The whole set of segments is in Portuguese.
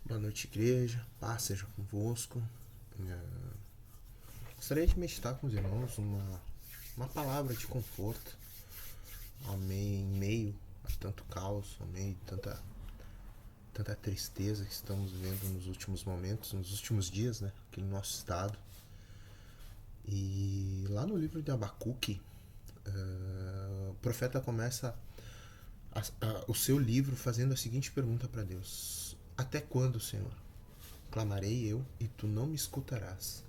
Boa noite, igreja. Paz seja convosco. Gostaria de meditar com os irmãos uma palavra de conforto em meio a tanto caos, em meio a tanta tristeza que estamos vivendo nos últimos momentos, nos últimos dias, né? Aqui no nosso estado. E lá no livro de Abacuque, o profeta começa o seu livro fazendo a seguinte pergunta para Deus: Até quando, Senhor? Clamarei eu e tu não me escutarás.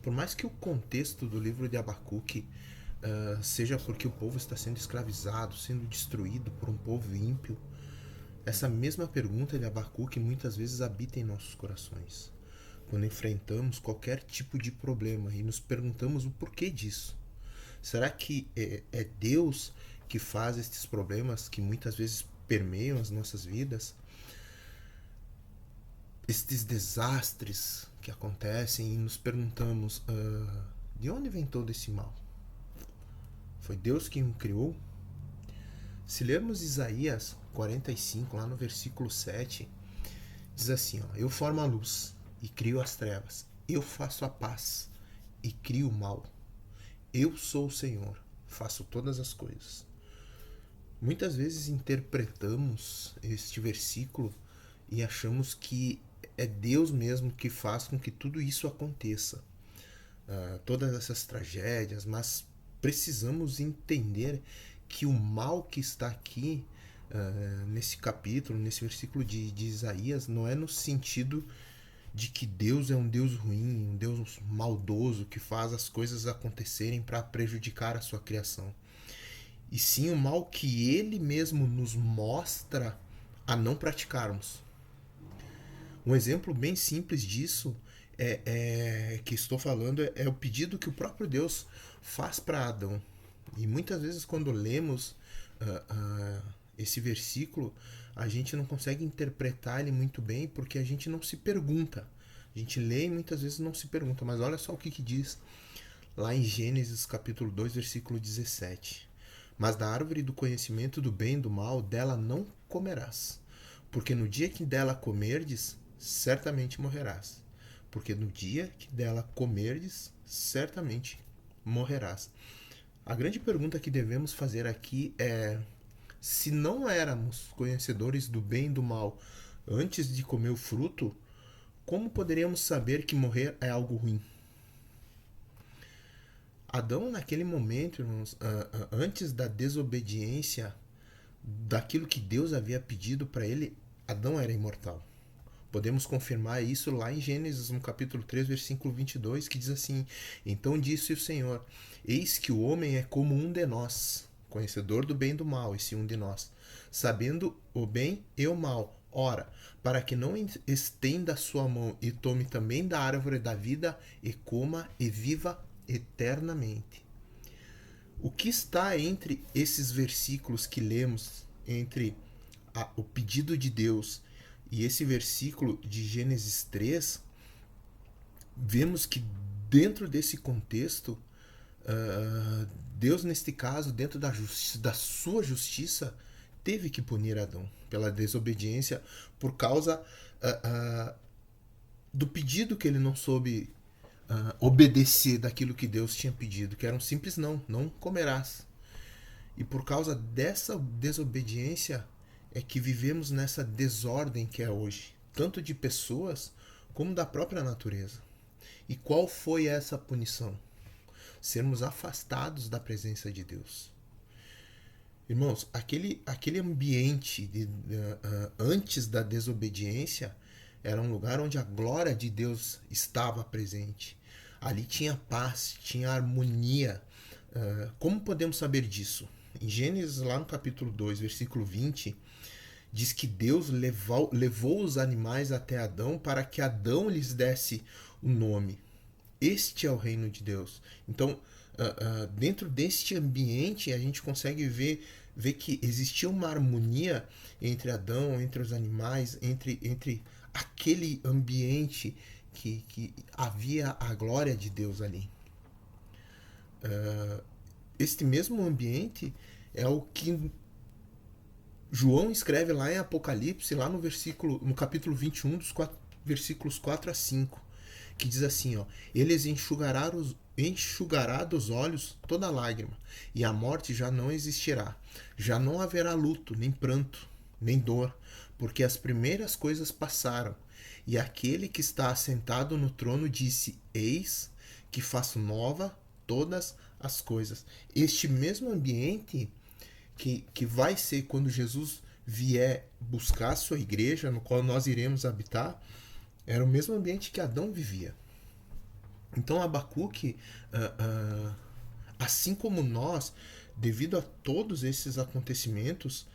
Por mais que o contexto do livro de Abacuque seja porque o povo está sendo escravizado, sendo destruído por um povo ímpio, essa mesma pergunta de Abacuque muitas vezes habita em nossos corações. Quando enfrentamos qualquer tipo de problema e nos perguntamos o porquê disso. Será que é Deus que faz estes problemas que muitas vezes permeiam as nossas vidas? Estes desastres que acontecem e nos perguntamos de onde vem todo esse mal? Foi Deus quem o criou? Se lermos Isaías 45, lá no versículo 7, diz assim: Eu formo a luz e crio as trevas, eu faço a paz e crio o mal. Eu sou o Senhor, faço todas as coisas. Muitas vezes interpretamos este versículo e achamos que é Deus mesmo que faz com que tudo isso aconteça. Todas essas tragédias, mas precisamos entender que o mal que está aqui nesse capítulo, nesse versículo de Isaías, não é no sentido de que Deus é um Deus ruim, um Deus maldoso que faz as coisas acontecerem para prejudicar a sua criação. E sim o mal que Ele mesmo nos mostra a não praticarmos. Um exemplo bem simples disso que estou falando é o pedido que o próprio Deus faz para Adão. E muitas vezes quando lemos esse versículo, a gente não consegue interpretar ele muito bem porque a gente não se pergunta. A gente lê e muitas vezes não se pergunta. Mas olha só o que diz lá em Gênesis capítulo 2, versículo 17. Mas da árvore do conhecimento do bem e do mal, dela não comerás. Porque no dia que dela comerdes, certamente morrerás. Porque no dia que dela comerdes, certamente morrerás. A grande pergunta que devemos fazer aqui é: se não éramos conhecedores do bem e do mal antes de comer o fruto, como poderíamos saber que morrer é algo ruim? Adão, naquele momento, irmãos, antes da desobediência daquilo que Deus havia pedido para ele, Adão era imortal. Podemos confirmar isso lá em Gênesis, no capítulo 3, versículo 22, que diz assim: Então disse o Senhor: Eis que o homem é como um de nós, conhecedor do bem e do mal, esse um de nós, sabendo o bem e o mal. Ora, para que não estenda a sua mão e tome também da árvore da vida e coma e viva eternamente. O que está entre esses versículos que lemos, entre o pedido de Deus e esse versículo de Gênesis 3, vemos que dentro desse contexto, Deus, neste caso, dentro da sua justiça, teve que punir Adão pela desobediência por causa do pedido que ele não soube obedecer daquilo que Deus tinha pedido, que era um simples não comerás. E por causa dessa desobediência é que vivemos nessa desordem que é hoje, tanto de pessoas como da própria natureza. E qual foi essa punição? Sermos afastados da presença de Deus. Irmãos, aquele ambiente antes da desobediência era um lugar onde a glória de Deus estava presente. Ali tinha paz, tinha harmonia. Como podemos saber disso? Em Gênesis, lá no capítulo 2, versículo 20, diz que Deus levou os animais até Adão para que Adão lhes desse um nome. Este é o reino de Deus. Então, dentro deste ambiente, a gente consegue ver que existia uma harmonia entre Adão, entre os animais, entre aquele ambiente que havia a glória de Deus ali. Este mesmo ambiente é o que João escreve lá em Apocalipse, lá no capítulo 21, versículos 4 a 5, que diz assim, ó: Eles enxugará dos olhos toda lágrima, e a morte já não existirá. Já não haverá luto, nem pranto, nem dor, porque as primeiras coisas passaram. E aquele que está assentado no trono disse: Eis que faço nova todas as coisas. Este mesmo ambiente que vai ser quando Jesus vier buscar a sua igreja, no qual nós iremos habitar, era o mesmo ambiente que Adão vivia. Então Abacuque, assim como nós, devido a todos esses acontecimentos,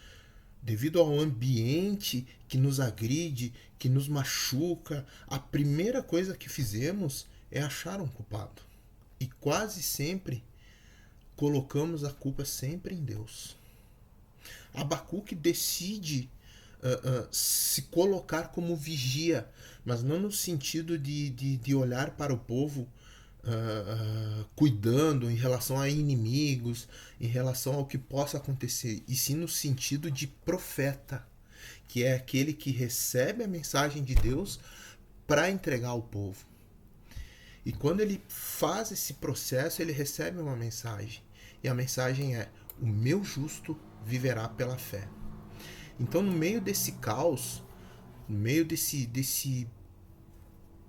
devido ao ambiente que nos agride, que nos machuca, a primeira coisa que fizemos é achar um culpado. E quase sempre colocamos a culpa sempre em Deus. Abacuque decide se colocar como vigia, mas não no sentido de olhar para o povo cuidando em relação a inimigos, em relação ao que possa acontecer, e sim no sentido de profeta, que é aquele que recebe a mensagem de Deus para entregar ao povo. E quando ele faz esse processo, ele recebe uma mensagem. E a mensagem é: o meu justo viverá pela fé. Então, no meio desse caos, no meio desse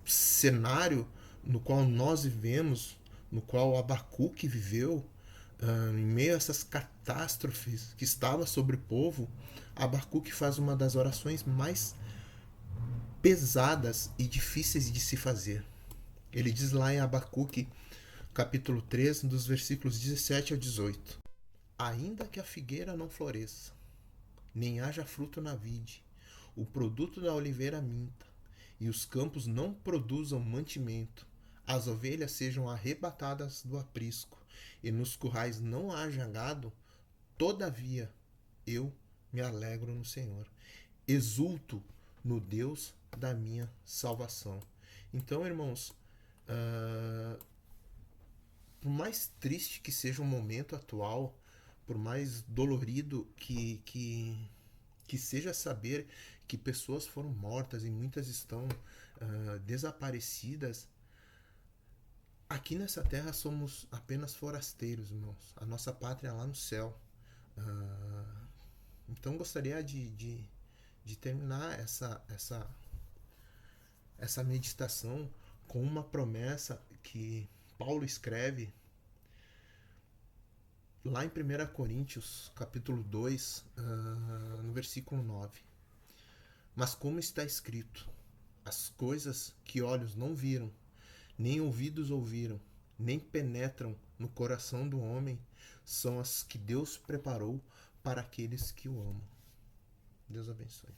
cenário no qual nós vivemos, no qual Abacuque viveu, em meio a essas catástrofes que estavam sobre o povo, Abacuque faz uma das orações mais pesadas e difíceis de se fazer. Ele diz lá em Abacuque, capítulo 3, dos versículos 17 ao 18: Ainda que a figueira não floresça, nem haja fruto na vide, o produto da oliveira minta, e os campos não produzam mantimento, as ovelhas sejam arrebatadas do aprisco, e nos currais não haja gado, todavia eu me alegro no Senhor, exulto no Deus da minha salvação. Então, irmãos, por mais triste que seja o momento atual, por mais dolorido que seja saber que pessoas foram mortas e muitas estão desaparecidas, aqui nessa terra somos apenas forasteiros, irmãos. A nossa pátria é lá no céu. Então gostaria de terminar essa meditação com uma promessa que Paulo escreve lá em 1 Coríntios, capítulo 2, no versículo 9. Mas como está escrito, as coisas que olhos não viram, nem ouvidos ouviram, nem penetram no coração do homem, são as que Deus preparou para aqueles que o amam. Deus abençoe.